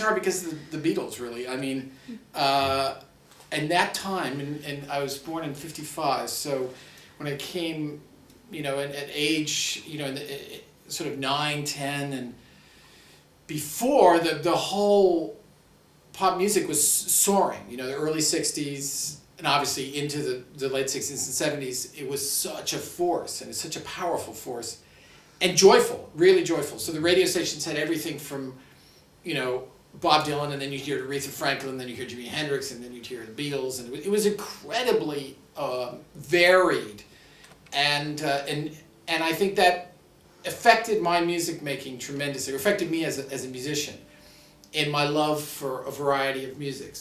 guitar because of the Beatles, really. I mean, and that time, and I was born in '55, so when I came, you know, at age, you know, sort of 9, 10, and before the whole pop music was soaring, you know, the early 60s, and obviously into the late 60s and 70s, it was such a force, and it's such a powerful force, and joyful, really joyful. So the radio stations had everything from, you know, Bob Dylan, and then you'd hear Aretha Franklin, then you'd hear Jimi Hendrix, and then you'd hear the Beatles, and it was incredibly varied, and I think that affected my music making tremendously. It affected me as a musician in my love for a variety of music.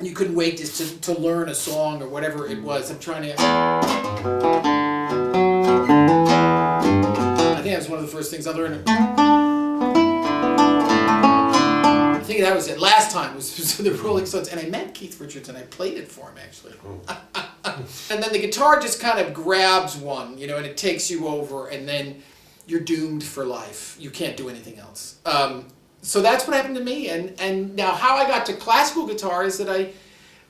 You couldn't wait to learn a song or whatever it was. I'm trying to... I think that was one of the first things I learned. I think that was it. Last time was the Rolling Stones, and I met Keith Richards, and I played it for him, actually. And then the guitar just kind of grabs one, you know, and it takes you over, and then you're doomed for life. You can't do anything else. So that's what happened to me. And now how I got to classical guitar is that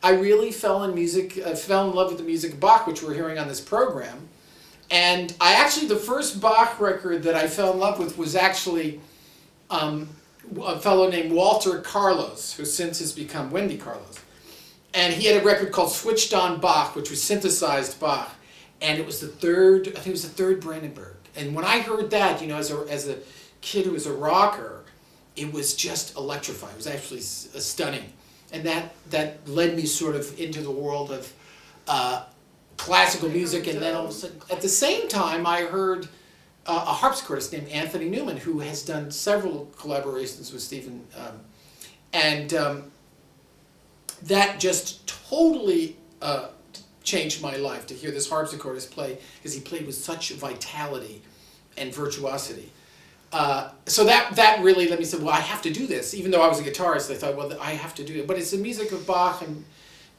I really fell in love with the music of Bach, which we're hearing on this program. And the first Bach record that I fell in love with was actually a fellow named Walter Carlos, who since has become Wendy Carlos. And he had a record called Switched On Bach, which was synthesized Bach. And it was I think it was the third Brandenburg. And when I heard that, you know, as a kid who was a rocker, it was just electrifying. It was actually stunning. And that led me sort of into the world of classical music. And then all of a sudden, at the same time, I heard a harpsichordist named Anthony Newman, who has done several collaborations with Stephen. That just totally changed my life, to hear this harpsichordist play, because he played with such vitality and virtuosity. So that really let me say, well, I have to do this. Even though I was a guitarist, I thought, well, I have to do it. But it's the music of Bach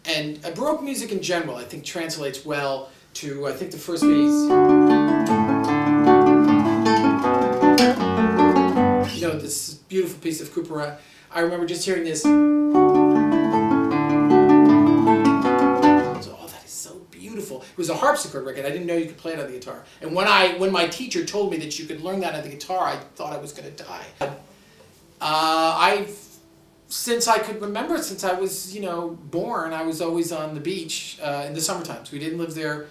and Baroque music in general, I think, translates well to, I think, the first piece. You know, this beautiful piece of Couperin. I remember just hearing this. It was a harpsichord record. I didn't know you could play it on the guitar. And when my teacher told me that you could learn that on the guitar, I thought I was going to die. Since I could remember, since I was, you know, born, I was always on the beach in the summer times. We didn't live there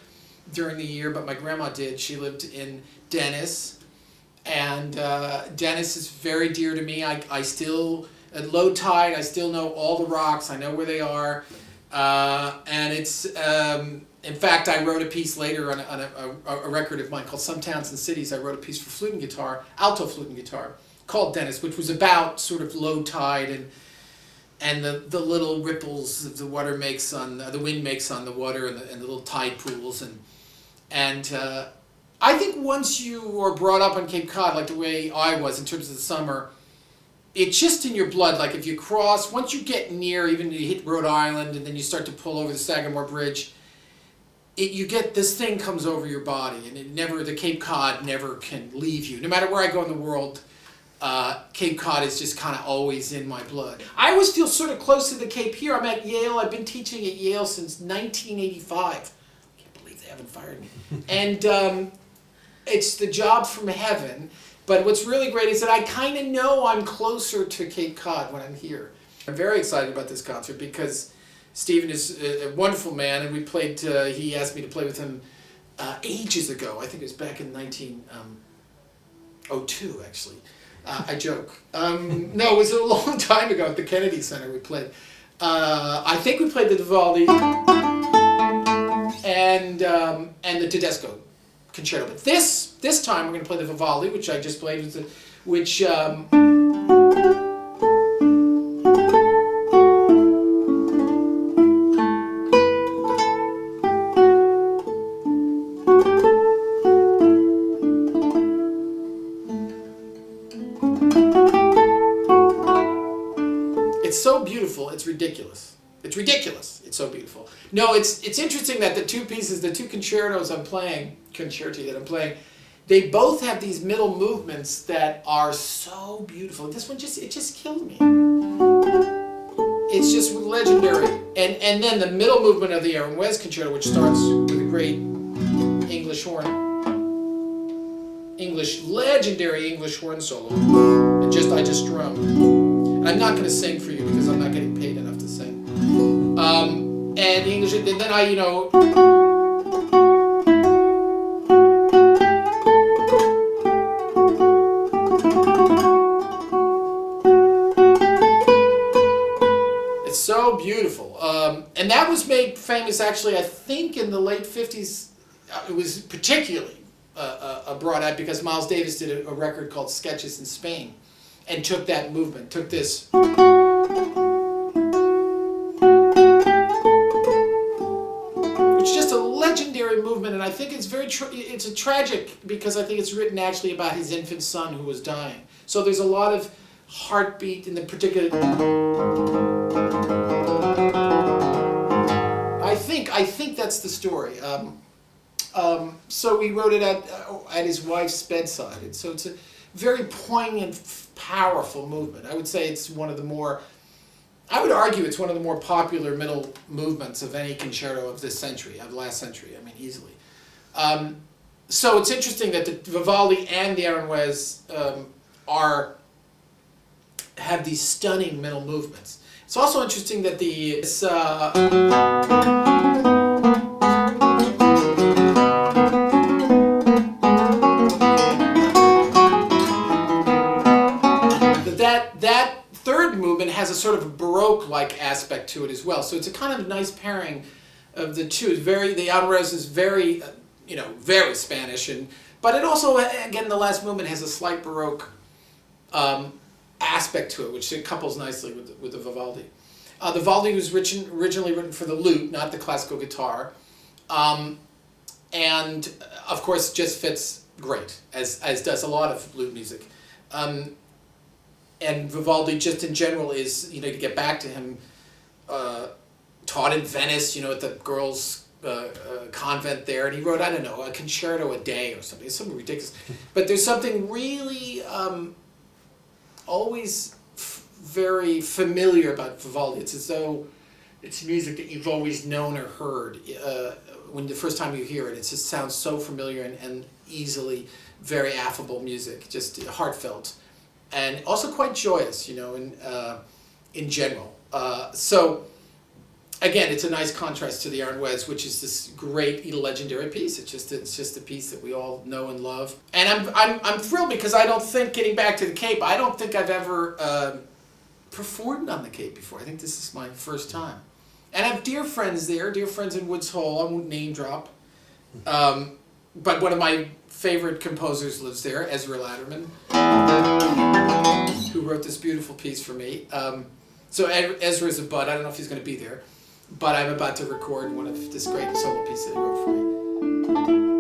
during the year, but my grandma did. She lived in Dennis, and Dennis is very dear to me. I still, at low tide, I still know all the rocks. I know where they are, and it's. In fact, I wrote a piece later on a record of mine called Some Towns and Cities. I wrote a piece for flute and guitar, alto flute and guitar, called Dennis, which was about sort of low tide and the little ripples that the water makes on the wind makes on the water and the little tide pools and I think once you are brought up on Cape Cod like the way I was in terms of the summer, it's just in your blood. Like if you cross, once you get near, even you hit Rhode Island and then you start to pull over the Sagamore Bridge. You get this thing comes over your body, and the Cape Cod never can leave you. No matter where I go in the world, Cape Cod is just kind of always in my blood. I always feel sort of close to the Cape here. I'm at Yale. I've been teaching at Yale since 1985. I can't believe they haven't fired me. And it's the job from heaven. But what's really great is that I kind of know I'm closer to Cape Cod when I'm here. I'm very excited about this concert because Stephen is a wonderful man, and we played. He asked me to play with him ages ago. I think it was back in 1902, actually. I joke. No, it was a long time ago at the Kennedy Center. We played. I think we played the Vivaldi and the Tedesco concerto. But this time we're going to play the Vivaldi, which I just played, which. It's so beautiful, it's ridiculous. It's ridiculous. It's so beautiful. No, it's interesting that the two concerti that I'm playing, they both have these middle movements that are so beautiful. This one just killed me. it's just legendary. And then the middle movement of the Aaron Wes Concerto, which starts with a great English legendary English horn solo, and I just strum. And I'm not going to sing for you because I'm not getting paid enough to sing. And English, and then I, it's so beautiful. And that was made famous actually, I think, in the late 50s. It was particularly brought out because Miles Davis did a record called Sketches in Spain and took that movement, took this. Which is just a legendary movement, and I think it's it's a tragic because I think it's written actually about his infant son who was dying. So there's a lot of heartbeat in the particular. I think that's the story. So he wrote it at his wife's bedside, and so it's a very poignant, powerful movement. I would say it's one of the more, I would argue it's one of the more popular middle movements of any concerto of this century, of last century, I mean, easily. So it's interesting that the Vivaldi and the Aaron Wes have these stunning middle movements. It's also interesting that that third movement has a sort of a Baroque-like aspect to it as well. So it's a kind of nice pairing of the two. The Aaron Wes is very, very Spanish, but it also, again, the last movement has a slight Baroque aspect to it, which it couples nicely with the Vivaldi. The Vivaldi was originally written for the lute, not the classical guitar, and of course just fits great, as does a lot of lute music. And Vivaldi, just in general, is, to get back to him, taught in Venice, at the girls' convent there, and he wrote, I don't know, a concerto a day or something. It's something ridiculous. But there's something really always very familiar about Vivaldi. It's as though it's music that you've always known or heard. When the first time you hear it, it just sounds so familiar and easily very affable music, just heartfelt. And also quite joyous, in general. So, again, it's a nice contrast to the Aaron Wes, which is this great legendary piece. It's just a piece that we all know and love. And I'm thrilled because I don't think, getting back to the Cape, I don't think I've ever performed on the Cape before. I think this is my first time. And I have dear friends there, dear friends in Woods Hole. I won't name drop. But one of my favorite composers lives there, Ezra Latterman, who wrote this beautiful piece for me. So Ezra's a bud. I don't know if he's going to be there, but I'm about to record one of this great solo piece that he wrote for me.